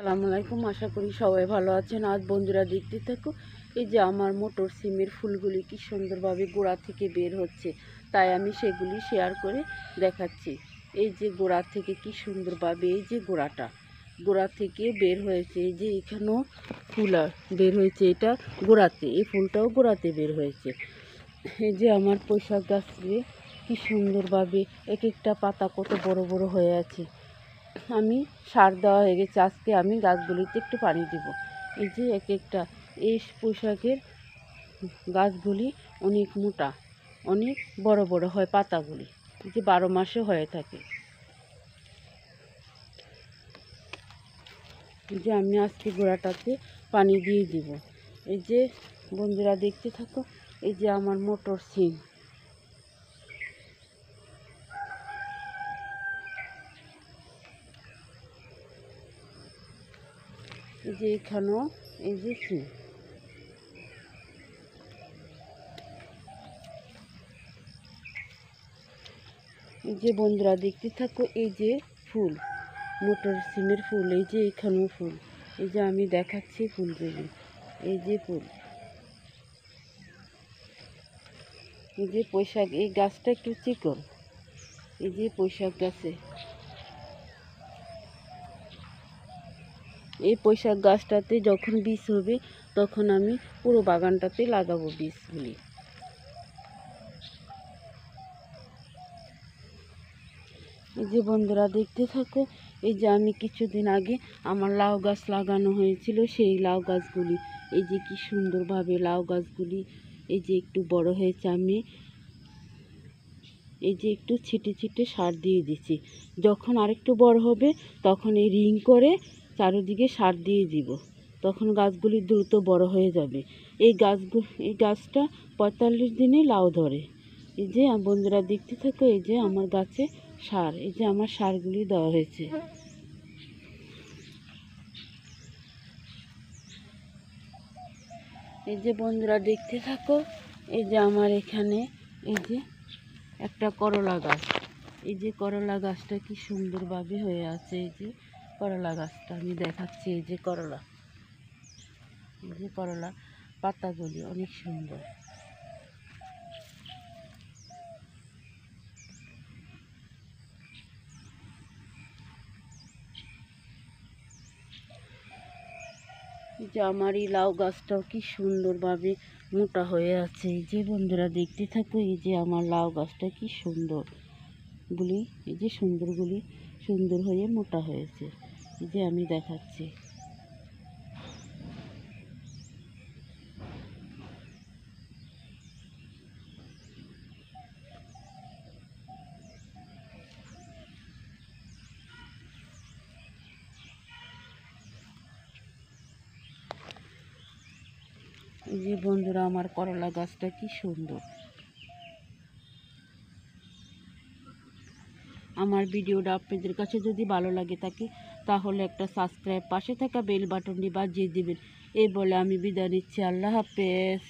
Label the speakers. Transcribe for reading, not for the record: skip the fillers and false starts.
Speaker 1: আসসালামু আলাইকুম। আশা করি সবাই ভালো আছেন। আজ বন্ধুরা দেখতে থাকো, এই যে আমার মটর সিমের ফুলগুলি কি সুন্দরভাবে গোড়া থেকে বের হচ্ছে, তাই আমি সেগুলি শেয়ার করে দেখাচ্ছি। এই যে গোড়া থেকে কি সুন্দরভাবে এই যে গোড়া থেকে বের হয়েছে, এই যে এখানেও ফুল বের হয়েছে, এটা গোড়াতে, এই ফুলটাও গোড়াতে বের হয়েছে। এই যে আমার পুঁইশাক গাছে কি সুন্দরভাবে এক একটা পাতা কত বড় বড় হয়ে আছে। আমি সার দেওয়া হয়ে গেছে, আজকে আমি গাছগুলিতে একটু পানি দেব। এই যে এক একটা এই পুঁইশাকের গাছগুলি অনেক মোটা, অনেক বড় বড় হয় পাতাগুলি, যে 12 মাসে হয়ে থাকে। যে আমি আজকে গোড়াটাতে পানি দিয়ে দিব। এই যে বন্ধুরা দেখতে থাকো, এই যে আমার মটর সিম, এই যে এখানেও এই যে সিম, এই যে বন্ধুরা দেখতে থাকো, এই যে ফুল, মটর সিমের ফুল, এই যে এখানেও ফুল, এই যে আমি দেখাচ্ছি ফুলগুলি, এই যে ফুল, এই যে পুঁইশাক, এই গাছটা একটু চিকন, এই যে পুঁইশাক গাছে, এই পুঁইশাক গাছটাতে যখন বীজ হবে তখন আমি পুরো বাগানটাতে লাগাবো বীজগুলি। এই যে বন্ধুরা দেখতে থাকো, এই যে আমি কিছুদিন আগে আমার লাউ গাছ লাগানো হয়েছিল, সেই লাউ গাছগুলি, এই যে কি সুন্দরভাবে লাউ গাছগুলি এই যে একটু বড় হয়েছে। আমি এই যে একটু ছিটে ছিটে সার দিয়ে দিচ্ছি, যখন আরেকটু বড় হবে তখন এই রিং করে চারিদিকে সার দিয়ে দিব, তখন গাছগুলি দ্রুত বড় হয়ে যাবে। এই গাছটা 45 দিনে লাউ ধরে। এই যে বন্ধুরা দেখতে থাকো, এই যে আমার গাছে সার, এই যে আমার সারগুলি দেওয়া হয়েছে। এই যে বন্ধুরা দেখতে থাকো, এই যে আমার এখানে এই যে একটা করলা গাছ, এই যে করলা গাছটা কি সুন্দরভাবে হয়ে আছে। এই যে করলা গাছটা আমি দেখাচ্ছি, এই যে করলা, এই যে করলা পাতাগুলি অনেক সুন্দর। এই যে আমার এই লাউ গাছটাও কি সুন্দরভাবে মোটা হয়ে আছে। এই যে বন্ধুরা দেখতে থাকো, এই যে আমার লাউ গাছটা কি সুন্দরগুলি, এই যে সুন্দর হয়ে মোটা হয়েছে, এই যে আমি দেখাচ্ছি। এই যে বন্ধুরা আমার করলা গাছটা কি সুন্দর। আমার ভিডিওটা আপনাদের কাছে যদি ভালো লাগে থাকে তাহলে একটা সাবস্ক্রাইব, পাশে থাকা বেল বাটনটি বাজিয়ে দিবেন। এই বলে আমি বিদায় নিচ্ছি। আল্লাহ হাফেজ।